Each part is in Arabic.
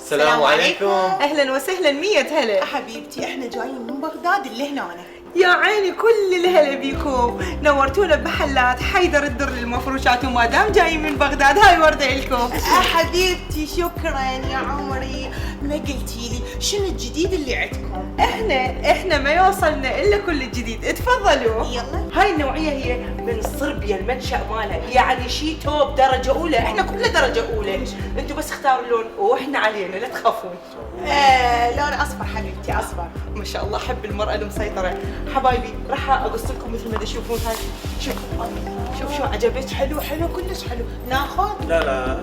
السلام عليكم. اهلا وسهلا، 100 هلا. حبيبتي احنا جايين من بغداد اللي هنا. يا عيني كل الهلا بيكم، نورتونا بمحلات حيدر الدر للمفروشات، وما دام جايين من بغداد هاي وردة لكم. حبيبتي شكرا يا عمري. ما قلتي لي شنو الجديد اللي عندكم؟ احنا ما يوصلنا الا كل الجديد، اتفضلوا. يلا. هاي النوعية هي من صربيا، المنشأ مالها يعني شي توب درجة أولى، احنا كلنا درجة أولى. انتوا بس اختاروا اللون واحنا علينا، لا تخافون. لون اصفر حبيبتي، اصفر. ما شاء الله، حب المرأة المسيطرة. حبايبي راح اقص لكم مثل ما تشوفون. هاي شوف شو عجبك؟ حلو كلش حلو. ناخذ؟ لا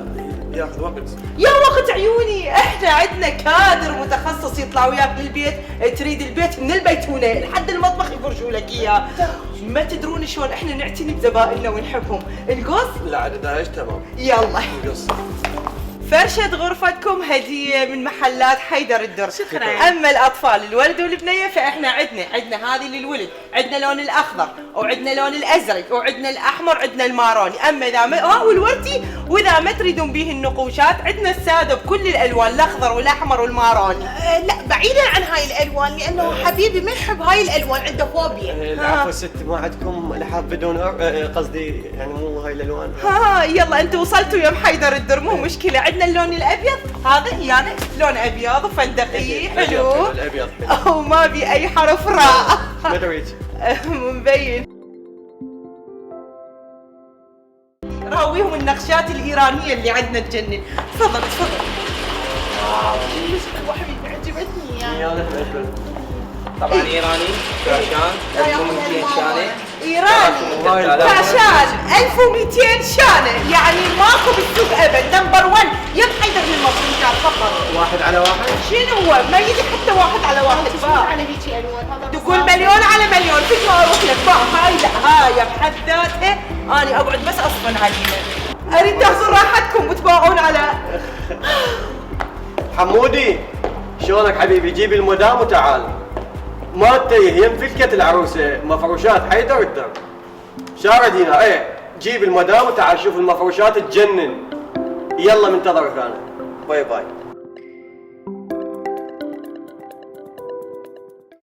ياخذ وقت. يا وقت عيوني، احنا عندنا كادر متخصص يطلع وياك للبيت، تريد البيت من البيتونه لحد المطبخ يفرشوا لك اياه. ما تدرون شلون احنا نعتني بزبائننا ونحبهم. نقص؟ لا عاد ايش تمام. يلا. نقص. فرشة غرفتكم هدية من محلات حيدر الدر. شكرا. أما الأطفال الولد والبنية فإحنا عندنا هذه للولد، عندنا لون الأخضر وعندنا لون الأزرق وعندنا الأحمر، عندنا الماروني. أما إذا ما والوردي، وإذا ما تريدون به النقوشات عندنا السادة بكل الألوان، الأخضر والأحمر والماروني. لا بعيدا عن هاي الألوان، لأنه حبيبي ما يحب هاي الألوان، عنده فوبيا. العفو ست، ما عندكم لحاف بدون قصدي يعني مو هاي الالوان. يلا أنتوا وصلتوا يا محيدر الدر، مو مشكلة. عندنا اللون الأبيض، هذا يعني لون أبيض وفندقي حلو. الابيض أو ما بي أي حرف راء. ما دريت. مبين. راويهم النقشات الإيرانية اللي عندنا تجنن. تفضل. شكرا حبيبي، عجبتني يا نحن طبعا ايراني كاشان 1200 شانه. إيراني كاشان 1200 شانة، يعني ماكو بالسوق أبد. نمبر 1 يا محيدر من المفروشات. تفضل. واحد على واحد. شنو هو؟ ما يجي حتى واحد على واحد. على هيجي ألوان هذا. تقول مليون على مليون، فيش ما اروح لك. هاي لا، هاي بحد ذاتها انا اقعد بس اصفن عليها. اريد تاخذون راحتكم وتباعون على حمودي شلونك حبيبي؟ جيب المدام وتعال. ما تتيه يم فلكة العروسة مفروشات حيدر الدر. شارد هنا جيب المدام وتعال شوف المفروشات تجنن. يلا منتظرك انا. باي باي.